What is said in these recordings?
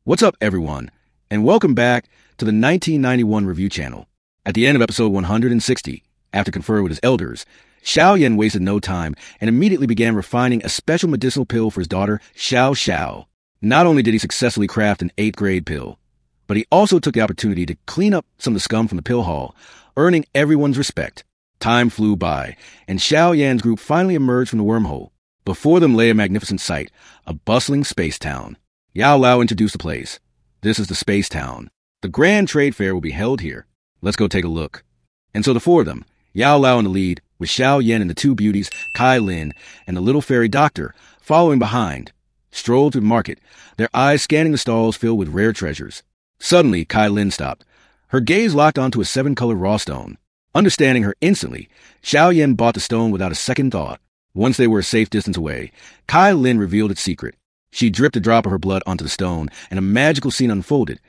What's up, everyone, and welcome back to the 1991 Review Channel. At the end of episode 160, after conferring with his elders, Xiao Yan wasted no time and immediately began refining a special medicinal pill for his daughter, Xiao Xiao. Not only did he successfully craft an 8th grade pill, but he also took the opportunity to clean up some of the scum from the pill hall, earning everyone's respect. Time flew by, and Xiao Yan's group finally emerged from the wormhole. Before them lay a magnificent sight, a bustling space town. Yao Lao introduced the place. This is the space town. The grand trade fair will be held here. Let's go take a look. And so the four of them, Yao Lao in the lead, with Xiao Yan and the two beauties, Kai Lin and the little fairy doctor, following behind, strolled through the market, their eyes scanning the stalls filled with rare treasures. Suddenly, Kai Lin stopped. Her gaze locked onto a 7-colored raw stone. Understanding her instantly, Xiao Yan bought the stone without a second thought. Once they were a safe distance away, Kai Lin revealed its secret. She dripped a drop of her blood onto the stone, and a magical scene unfolded.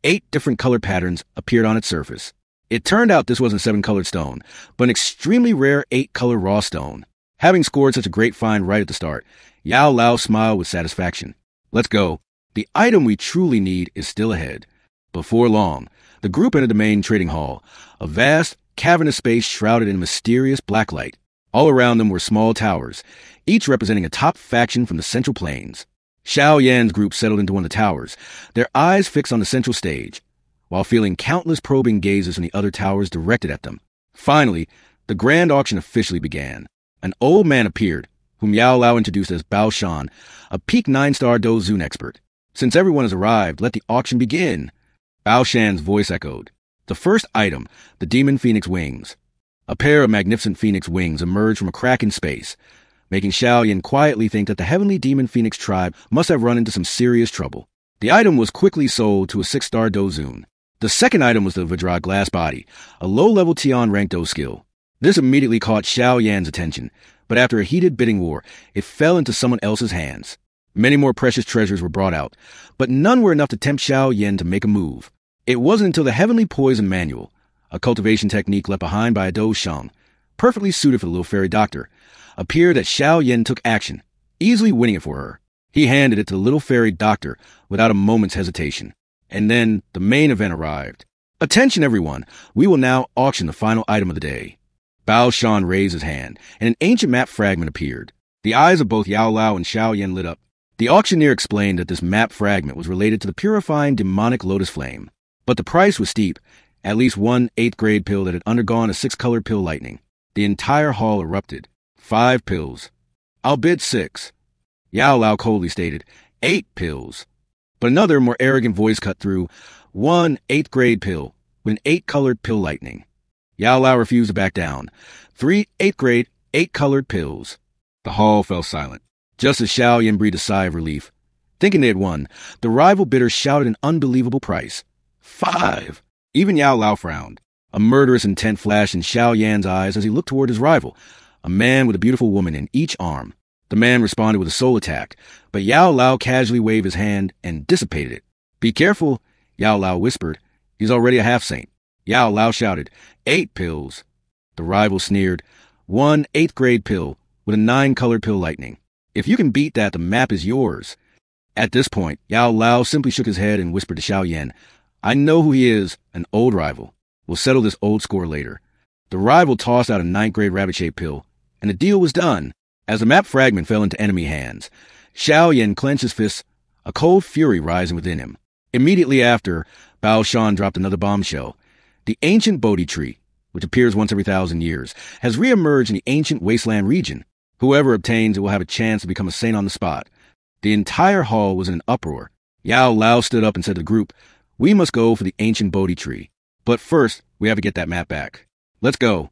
8 different color patterns appeared on its surface. It turned out this wasn't a 7-colored stone, but an extremely rare 8-color raw stone. Having scored such a great find right at the start, Yao Lao smiled with satisfaction. Let's go. The item we truly need is still ahead. Before long, the group entered the main trading hall, a vast, cavernous space shrouded in mysterious black light. All around them were small towers, each representing a top faction from the Central Plains. Xiao Yan's group settled into one of the towers, their eyes fixed on the central stage, while feeling countless probing gazes from the other towers directed at them. Finally, the grand auction officially began. An old man appeared, whom Yao Lao introduced as Bao Shan, a peak 9-star Do Zun expert. Since everyone has arrived, let the auction begin. Bao Shan's voice echoed. The first item, the Demon Phoenix Wings. A pair of magnificent phoenix wings emerged from a crack in space, making Xiao Yan quietly think that the heavenly demon phoenix tribe must have run into some serious trouble. The item was quickly sold to a 6-star Do Zun. The second item was the Vajra Glass Body, a low-level Tian rank Do skill. This immediately caught Xiao Yan's attention, but after a heated bidding war, it fell into someone else's hands. Many more precious treasures were brought out, but none were enough to tempt Xiao Yan to make a move. It wasn't until the Heavenly Poison Manual, a cultivation technique left behind by a Do Shang, perfectly suited for the little fairy doctor, appeared that Xiao Yan took action, easily winning it for her. He handed it to the little fairy doctor without a moment's hesitation. And then the main event arrived. Attention, everyone! We will now auction the final item of the day. Bao Shan raised his hand, and an ancient map fragment appeared. The eyes of both Yao Lao and Xiao Yan lit up. The auctioneer explained that this map fragment was related to the purifying demonic lotus flame. But the price was steep, at least one 8th grade pill that had undergone a 6-color pill lightning. The entire hall erupted. 5 pills. I'll bid 6. Yao Lao coldly stated, 8 pills. But another, more arrogant voice cut through, 1 8th grade pill with an 8-colored pill lightning. Yao Lao refused to back down. 3 8th grade, 8-colored pills. The hall fell silent, just as Xiao Yan breathed a sigh of relief. Thinking they had won, the rival bidder shouted an unbelievable price. 5. Even Yao Lao frowned. A murderous intent flashed in Xiao Yan's eyes as he looked toward his rival, a man with a beautiful woman in each arm. The man responded with a soul attack, but Yao Lao casually waved his hand and dissipated it. Be careful, Yao Lao whispered. He's already a half-saint. Yao Lao shouted, 8 pills. The rival sneered, 1 8th grade pill with a 9-colored pill lightning. If you can beat that, the map is yours. At this point, Yao Lao simply shook his head and whispered to Xiao Yan, I know who he is, an old rival. We'll settle this old score later. The rival tossed out a 9th grade rabbit-shaped pill, and the deal was done. As the map fragment fell into enemy hands, Xiao Yan clenched his fists, a cold fury rising within him. Immediately after, Bao Shan dropped another bombshell. The ancient Bodhi tree, which appears once every 1,000 years, has reemerged in the ancient wasteland region. Whoever obtains it will have a chance to become a saint on the spot. The entire hall was in an uproar. Yao Lao stood up and said to the group, we must go for the ancient Bodhi tree. But first, we have to get that map back. Let's go.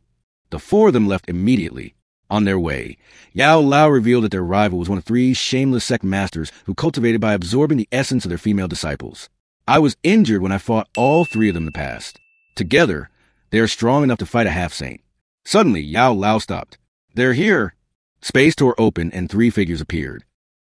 The 4 of them left immediately. On their way, Yao Lao revealed that their rival was one of 3 shameless sect masters who cultivated by absorbing the essence of their female disciples. I was injured when I fought all 3 of them in the past. Together, they are strong enough to fight a half-saint. Suddenly, Yao Lao stopped. They're here. Space tore open and 3 figures appeared.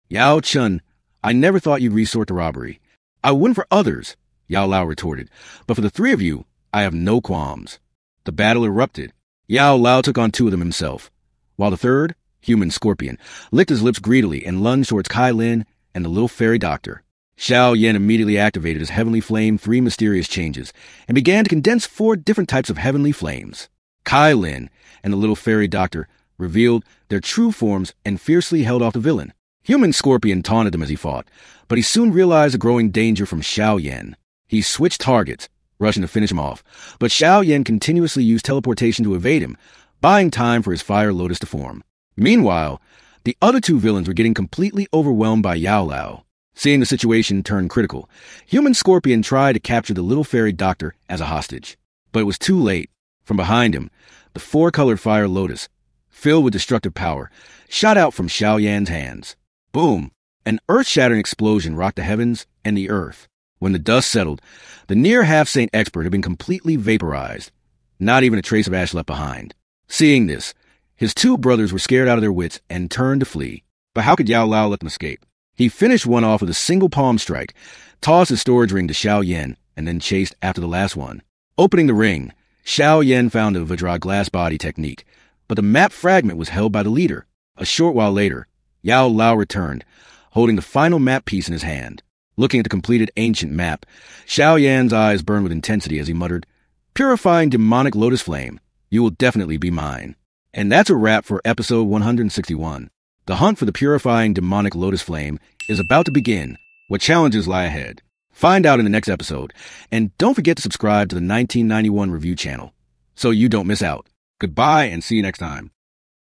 Yao Chun, I never thought you'd resort to robbery. I wouldn't for others, Yao Lao retorted, but for the 3 of you, I have no qualms. The battle erupted. Yao Lao took on 2 of them himself, while the third, Human Scorpion, licked his lips greedily and lunged towards Kai Lin and the little fairy doctor. Xiao Yan immediately activated his Heavenly Flame 3 mysterious changes and began to condense 4 different types of heavenly flames. Kai Lin and the little fairy doctor revealed their true forms and fiercely held off the villain. Human Scorpion taunted him as he fought, but he soon realized a growing danger from Xiao Yan. He switched targets, rushing to finish him off, but Xiao Yan continuously used teleportation to evade him, buying time for his Fire Lotus to form. Meanwhile, the other 2 villains were getting completely overwhelmed by Yao Lao. Seeing the situation turn critical, Human Scorpion tried to capture the little fairy doctor as a hostage. But it was too late. From behind him, the 4-colored Fire Lotus, filled with destructive power, shot out from Xiao Yan's hands. Boom! An earth-shattering explosion rocked the heavens and the earth. When the dust settled, the near half-saint expert had been completely vaporized. Not even a trace of ash left behind. Seeing this, his 2 brothers were scared out of their wits and turned to flee. But how could Yao Lao let them escape? He finished one off with a single palm strike, tossed his storage ring to Xiao Yan, and then chased after the last one. Opening the ring, Xiao Yan found a Vajra glass body technique, but the map fragment was held by the leader. A short while later, Yao Lao returned, holding the final map piece in his hand. Looking at the completed ancient map, Xiao Yan's eyes burned with intensity as he muttered, "Purifying demonic lotus flame, you will definitely be mine." And that's a wrap for episode 161. The hunt for the purifying demonic lotus flame is about to begin. What challenges lie ahead? Find out in the next episode. And don't forget to subscribe to the 1991 Review channel so you don't miss out. Goodbye and see you next time.